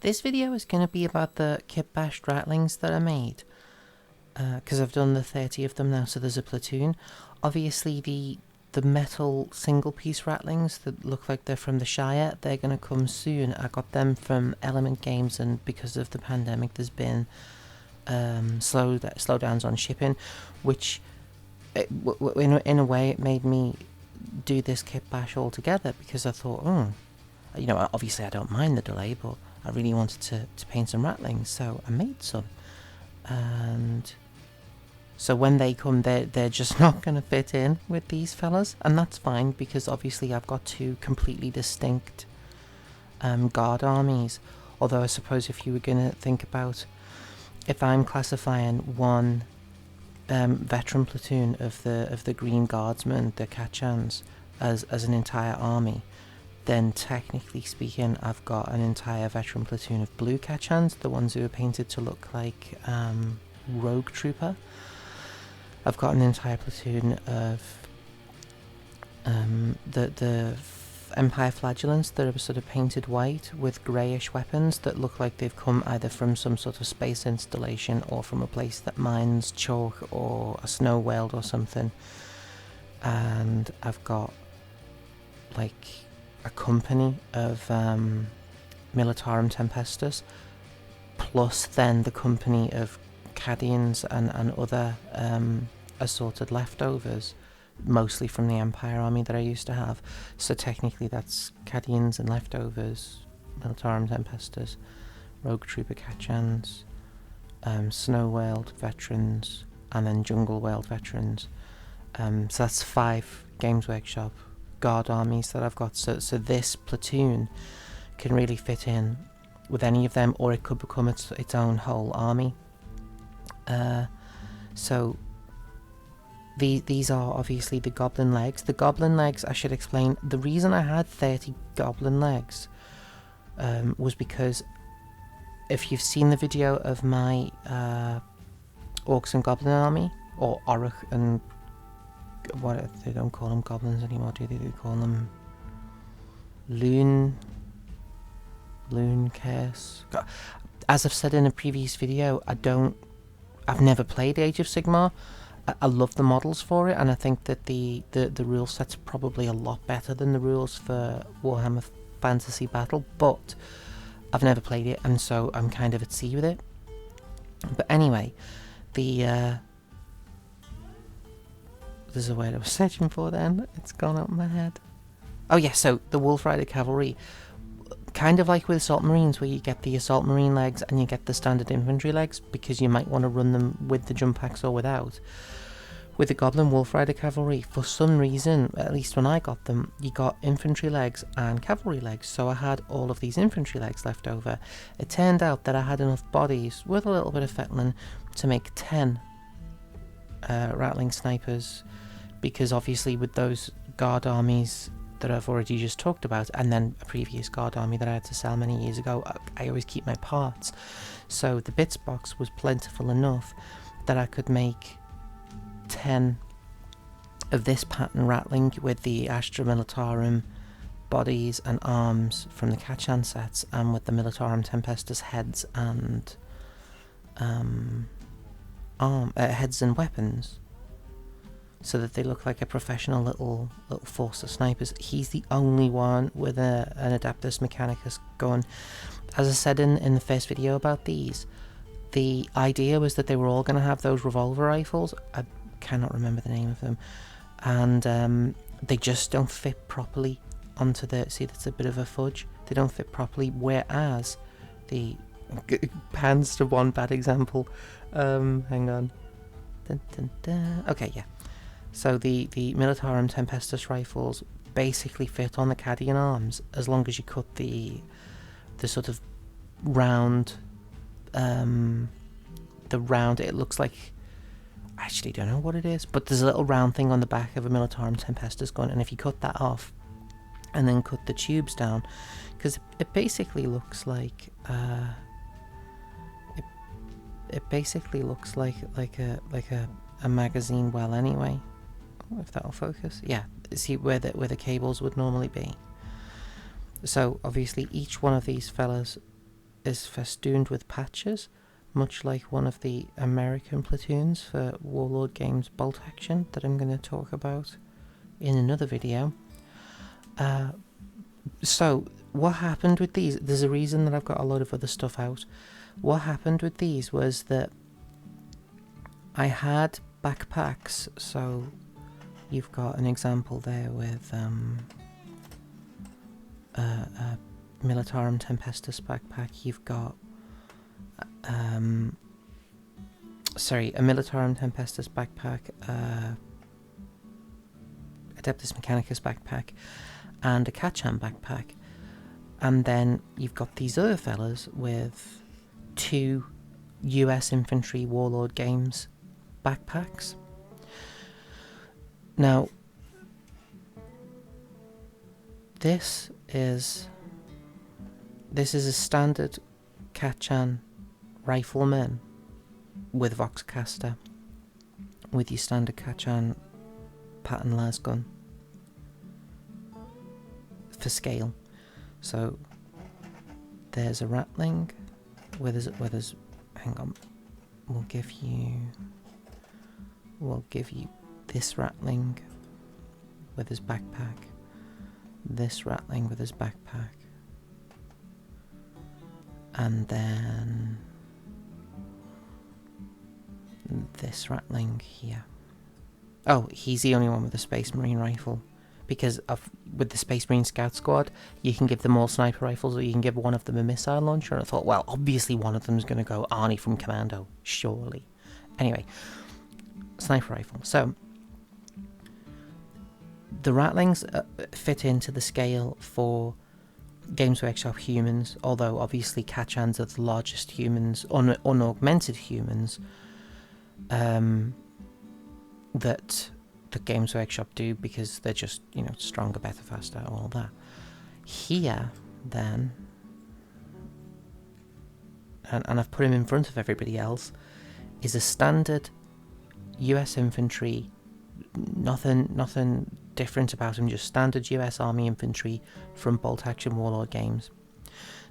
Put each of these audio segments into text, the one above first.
This video is going to be about the Kitbashed Ratlings that I made, because I've done the 30 of them now, so there's a platoon. Obviously the metal single piece Ratlings that look like they're from the Shire, they're going to come soon. I got them from Element Games, and because of the pandemic there's been slowdowns on shipping, which in a way it made me do this Kitbash all together, because I thought, you know, obviously I don't mind the delay, but I really wanted to paint some Ratlings, so I made some. And so when they come, they're just not going to fit in with these fellas, and that's fine, because obviously I've got two completely distinct guard armies. Although I suppose if you were going to think about, if I'm classifying one veteran platoon of the Green Guardsmen, the Catachans, as an entire army, then technically speaking I've got an entire veteran platoon of blue Catachans, the ones who are painted to look like Rogue Trooper. I've got an entire platoon of the Empire Flagellants that are sort of painted white with greyish weapons that look like they've come either from some sort of space installation or from a place that mines chalk or a snow whale or something. And I've got like a company of Militarum Tempestus, plus then the company of Cadians and other assorted leftovers, mostly from the Empire army that I used to have. So technically that's Cadians and leftovers, Militarum Tempestus, Rogue Trooper Catachans, Snow Whaled veterans, and then Jungle Whaled veterans. So that's 5 Games Workshop guard armies that I've got. So this platoon can really fit in with any of them, or it could become its own whole army. So these are obviously the goblin legs. The goblin legs, I should explain, the reason I had 30 goblin legs was because if you've seen the video of my Orcs and Goblin army, or Orc and what, they don't call them goblins anymore, do they? They call them Loon Curse. As I've said in a previous video, I've never played Age of Sigmar. I love the models for it, and I think that the rule set's probably a lot better than the rules for Warhammer Fantasy Battle, but I've never played it, and so I'm kind of at sea with it. But anyway, there's a word I was searching for then, it's gone out of my head. Oh yeah, so the Wolf Rider Cavalry, kind of like with Assault Marines, where you get the Assault Marine legs and you get the standard infantry legs, because you might want to run them with the jump packs or without. With the Goblin Wolf Rider Cavalry, for some reason, at least when I got them, you got infantry legs and cavalry legs, so I had all of these infantry legs left over. It turned out that I had enough bodies, with a little bit of fettling, to make 10 Ratling snipers, because obviously with those guard armies that I've already just talked about, and then a previous guard army that I had to sell many years ago, I always keep my parts. So the bits box was plentiful enough that I could make 10 of this pattern Ratling with the Astra Militarum bodies and arms from the Catachan sets, and with the Militarum Tempestus heads and heads and weapons, so that they look like a professional little force of snipers. He's the only one with an Adeptus Mechanicus gun. As I said in the first video about these, the idea was that they were all going to have those revolver rifles. I cannot remember the name of them, and they just don't fit properly onto the, see, that's a bit of a fudge, they don't fit properly, whereas the pans to one bad example, hang on, dun, dun, dun. Okay, yeah. So the Militarum Tempestus rifles basically fit on the Cadian arms, as long as you cut the sort of round, it looks like, I actually don't know what it is, but there's a little round thing on the back of a Militarum Tempestus gun, and if you cut that off and then cut the tubes down, because it basically looks like it basically looks like a magazine well anyway. If that'll focus, yeah, see where the cables would normally be. So obviously each one of these fellas is festooned with patches, much like one of the American Platoons for Warlord Games Bolt Action that I'm going to talk about in another video. So what happened with these, there's a reason that I've got a lot of other stuff out. What happened with these was that I had backpacks, so you've got an example there with a Militarum Tempestus backpack. You've got a Militarum Tempestus backpack, Adeptus Mechanicus backpack, and a Catachan backpack. And then you've got these other fellas with 2 US Infantry Warlord Games backpacks. Now, this is a standard Catachan rifleman with Voxcaster, with your standard Catachan pattern lasgun for scale. So there's a Ratling, where there's hang on, we'll give you this Ratling with his backpack, this Ratling with his backpack, and then this Ratling here. Oh, he's the only one with a Space Marine rifle, because with the Space Marine Scout Squad, you can give them all sniper rifles, or you can give one of them a missile launcher. And I thought, well, obviously one of them is going to go Arnie from Commando, surely. Anyway, sniper rifle. So the Ratlings fit into the scale for Games Workshop humans, although obviously Catachans are the largest humans, unaugmented humans, that the Games Workshop do, because they're just, stronger, better, faster, all that. Here, then, and I've put him in front of everybody else, is a standard US infantry, nothing different about him, just standard US Army infantry from Bolt Action Warlord Games.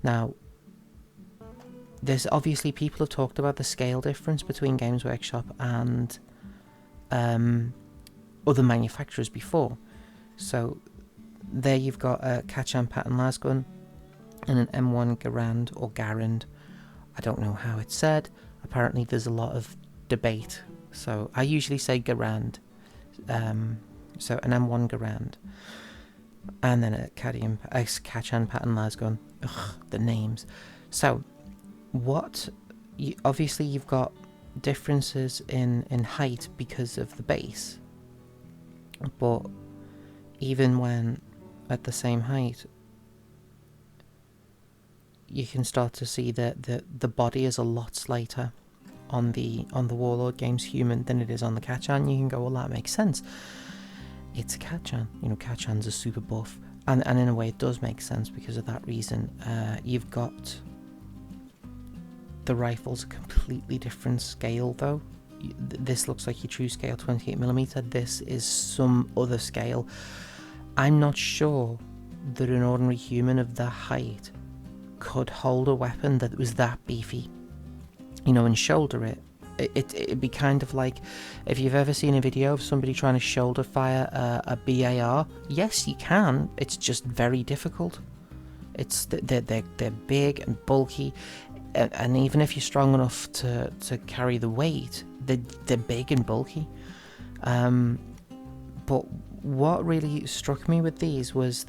Now, there's obviously, people have talked about the scale difference between Games Workshop and other manufacturers before. So there you've got a Catachan pattern lasgun and an M1 Garand or Garand. I don't know how it's said. Apparently there's a lot of debate, so I usually say Garand. So an M1 Garand, and then a Catachan pattern lasgun. Ugh, the names. So obviously you've got differences in height because of the base, but even when at the same height, you can start to see that the body is a lot slighter on the Warlord Games human than it is on the Catachan. You can go, well, that makes sense. It's a Catachan. Catachans are super buff, and in a way it does make sense because of that reason. You've got the rifles a completely different scale though. This looks like your true scale 28mm. This is some other scale. I'm not sure that an ordinary human of that height could hold a weapon that was that beefy, and shoulder it. It'd be kind of like if you've ever seen a video of somebody trying to shoulder fire a BAR. Yes, you can. It's just very difficult. They're big and bulky, and even if you're strong enough to carry the weight, they're big and bulky. But what really struck me with these was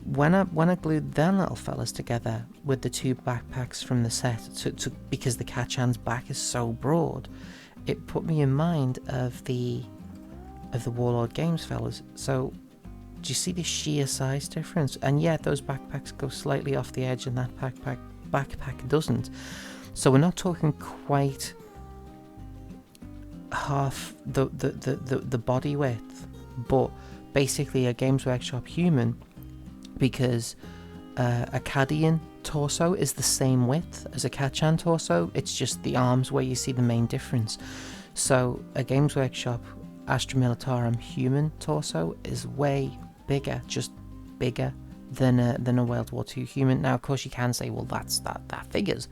when I glued them little fellas together with the 2 backpacks from the set, because the Catachan's back is so broad, it put me in mind of the Warlord Games fellas. So do you see the sheer size difference? And yet those backpacks go slightly off the edge and that backpack doesn't. So we're not talking quite half the body width, but basically a Games Workshop human, because a Cadian torso is the same width as a Catachan torso. It's just the arms where you see the main difference. So a Games Workshop Astra Militarum human torso is way bigger, just bigger than a World War II human. Now, of course, you can say, well, that figures.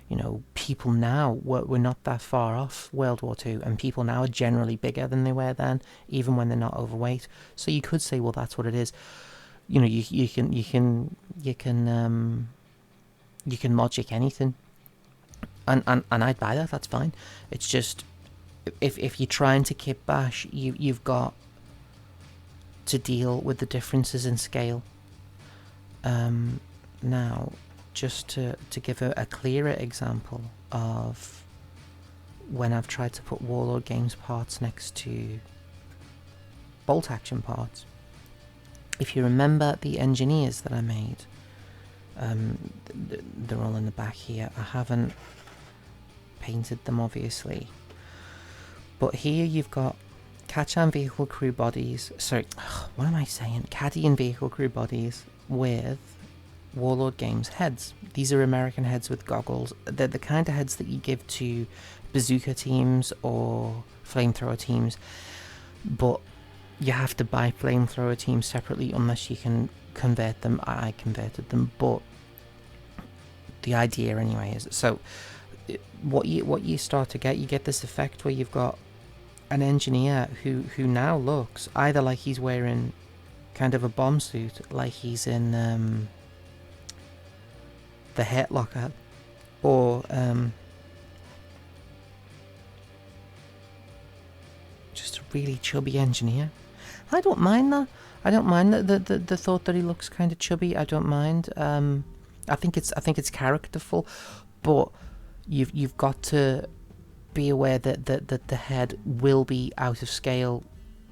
You know, people now, we're not that far off World War II, and people now are generally bigger than they were then, even when they're not overweight. So you could say, well, that's what it is. You know, you can logic anything, and I'd buy that. That's fine. It's just if you're trying to kitbash, you've got to deal with the differences in scale. Now, just to give a clearer example of when I've tried to put Warlord Games parts next to bolt action parts. If you remember the engineers that I made, they're all in the back here. I haven't painted them, obviously, but here you've got Catachan vehicle crew bodies. Sorry, what am I saying? Cadian vehicle crew bodies with Warlord Games heads. These are American heads with goggles. They're the kind of heads that you give to bazooka teams or flamethrower teams, but you have to buy flamethrower teams separately unless you can convert them. I converted them, but the idea anyway is, so what you start to get, you get this effect where you've got an engineer who now looks either like he's wearing kind of a bomb suit, like he's in the Hurt Locker, or just a really chubby engineer. I don't mind that. I don't mind the thought that he looks kind of chubby. I don't mind. I think it's characterful, but you've got to be aware that the head will be out of scale,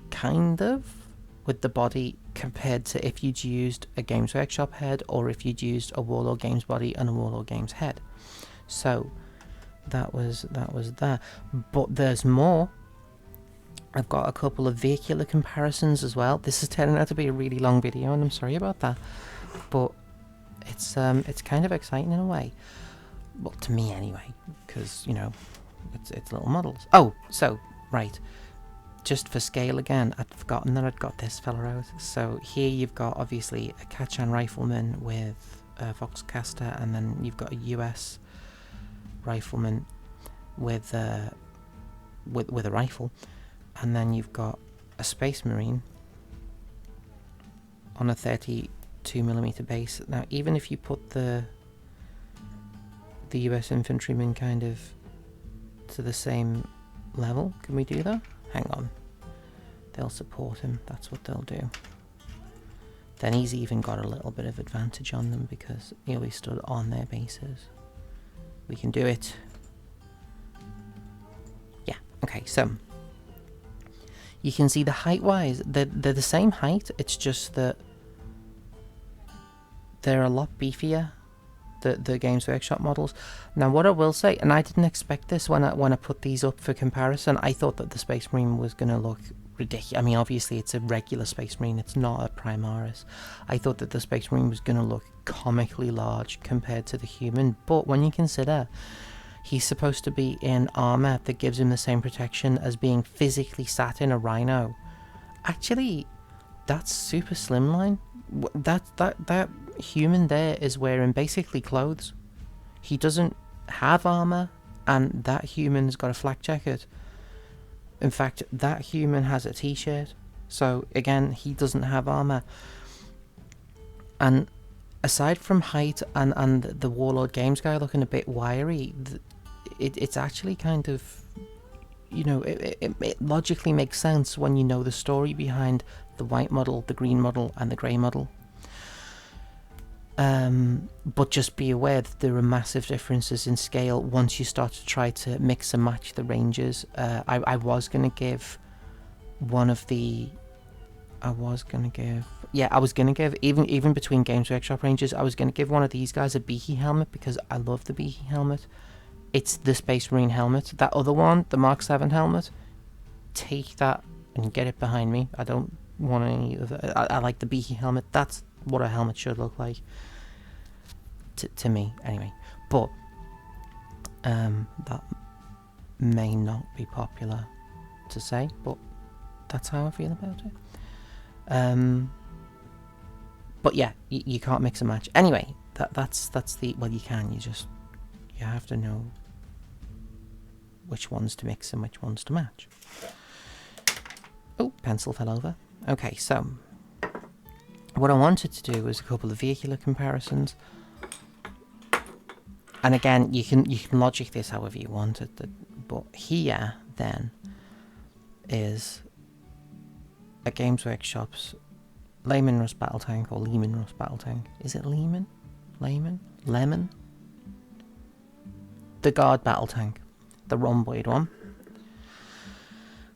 kind of, with the body compared to if you'd used a Games Workshop head or if you'd used a Warlord Games body and a Warlord Games head. So that was that. But there's more. I've got a couple of vehicular comparisons as well. This is turning out to be a really long video, and I'm sorry about that. But it's kind of exciting in a way. Well, to me anyway, because, you know, it's little models. Oh, so, right. Just for scale again, I'd forgotten that I'd got this fella out. So here you've got, obviously, a Catachan rifleman with a Voxcaster, and then you've got a US rifleman with a rifle. And then you've got a Space Marine on a 32mm base. Now, even if you put the US infantryman kind of to the same level, can we do that? Hang on. They'll support him. That's what they'll do. Then he's even got a little bit of advantage on them because he always stood on their bases. We can do it. Yeah. Okay, so you can see the height-wise, they're the same height, it's just that they're a lot beefier, the Games Workshop models. Now, what I will say, and I didn't expect this when I put these up for comparison, I thought that the Space Marine was going to look ridiculous. I mean, obviously, it's a regular Space Marine, it's not a Primaris. I thought that the Space Marine was going to look comically large compared to the human, but when you consider he's supposed to be in armor that gives him the same protection as being physically sat in a rhino. Actually, that's super slimline. That human there is wearing basically clothes. He doesn't have armor, and that human's got a flak jacket. In fact, that human has a t-shirt. So again, he doesn't have armor. And aside from height and the Warlord Games guy looking a bit wiry, it's actually kind of, you know, it logically makes sense when you know the story behind the white model, the green model, and the grey model. But just be aware that there are massive differences in scale once you start to try to mix and match the ranges. I was going to give one of the... I was going to give, even between Games Workshop ranges, I was going to give one of these guys a beaky helmet because I love the beaky helmet. It's the Space Marine helmet. That other one, the Mark 7 helmet, take that and get it behind me. I don't want any of it. I like the beaky helmet. That's what a helmet should look like. To me, anyway. But that may not be popular to say, but that's how I feel about it. But yeah, you can't mix and match. Anyway, that's the... Well, you can. You have to know which ones to mix and which ones to match. Oh, pencil fell over. Okay, so what I wanted to do was a couple of vehicular comparisons. And again, you can logic this however you want it. But here, then, is a Games Workshop's Lehman Russ Battle Tank, or Lehman Russ Battle Tank. Is it Lehman? Lehman? Lemon? The Guard Battle Tank. The rhomboid one.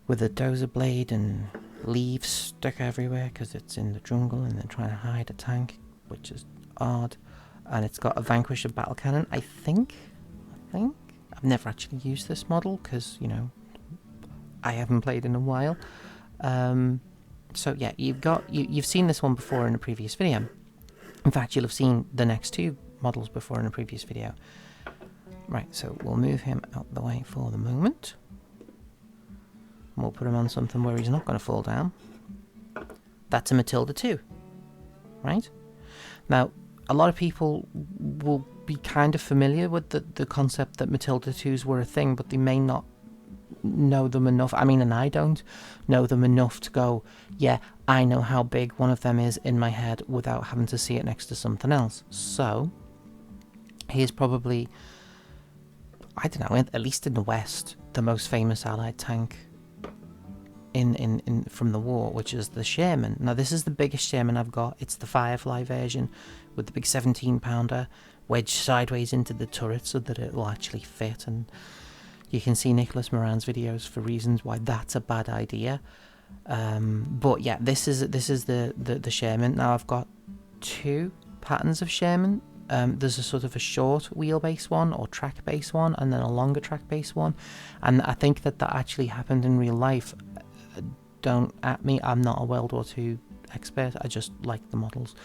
With a dozer blade and leaves stuck everywhere because it's in the jungle and they're trying to hide a tank, which is odd. And it's got a Vanquisher battle cannon, I think. I've never actually used this model because, you know, I haven't played in a while. So yeah, you've seen this one before in a previous video. In fact, you'll have seen the next two models before in a previous video. Right, so we'll move him out the way for the moment. And we'll put him on something where he's not going to fall down. That's a Matilda 2, right? Now, a lot of people will be kind of familiar with the concept that Matilda 2s were a thing, but they may not know them enough. I mean, and I don't know them enough to go, yeah, I know how big one of them is in my head without having to see it next to something else. So, here's probably, I don't know, at least in the West, the most famous Allied tank in from the war, which is the Sherman. Now, this is the biggest Sherman I've got. It's the Firefly version with the big 17-pounder wedged sideways into the turret so that it will actually fit. And you can see Nicholas Moran's videos for reasons why that's a bad idea. But yeah, this is the Sherman. Now, I've got two patterns of Sherman. There's a sort of a short wheelbase one or track base one, and then a longer track base one. And I think that actually happened in real life. Don't at me, I'm not a World War II expert. I just like the models.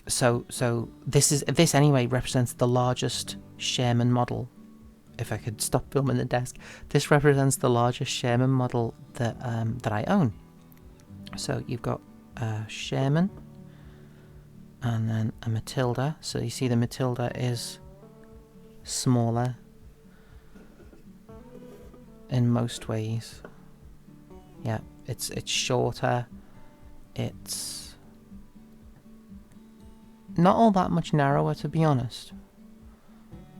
So this anyway represents the largest Sherman model. If I could stop filming the desk, this represents the largest Sherman model that I own. So you've got a Sherman and then a Matilda. So you see the Matilda is smaller in most ways. Yeah, it's shorter. It's not all that much narrower, to be honest.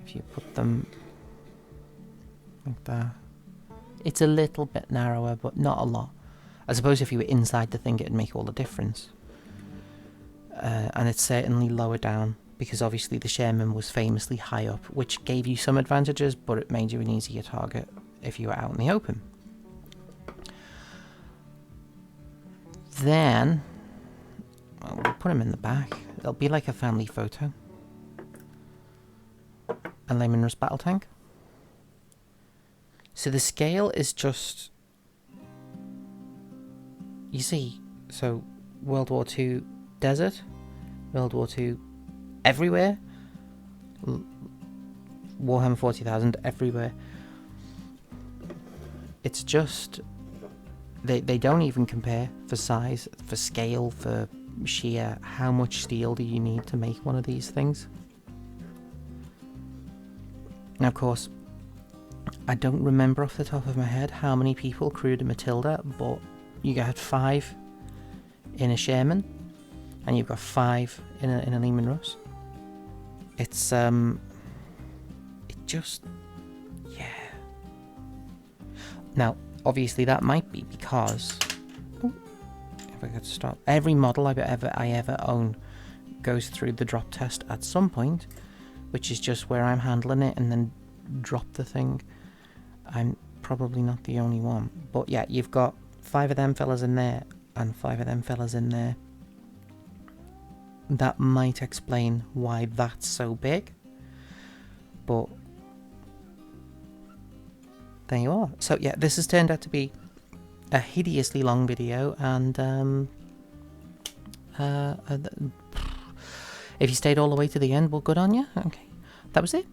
If you put them like that, it's a little bit narrower, but not a lot. I suppose if you were inside the thing, it'd make all the difference. And it's certainly lower down, because obviously the Sherman was famously high up, which gave you some advantages, but it made you an easier target if you were out in the open. Then, well, we'll put him in the back. It'll be like a family photo. A Lehman Russ battle tank. So the scale is just, you see, so World War II desert, World War II everywhere, Warhammer 40,000 everywhere. It's just, they don't even compare for size, for scale, for sheer how much steel do you need to make one of these things. Now, of course, I don't remember off the top of my head how many people crewed a Matilda, but you got 5 in a Sherman, and you've got 5 in a Lehman Russ. It's it just, yeah. Now, obviously, that might be because, if I could stop, every model I ever own goes through the drop test at some point, which is just where I'm handling it and then drop the thing. I'm probably not the only one, but yeah, you've got 5 of them fellas in there and 5 of them fellas in there. That might explain why that's so big, but there you are. So yeah, this has turned out to be a hideously long video, and if you stayed all the way to the end, well, good on you. Okay, that was it.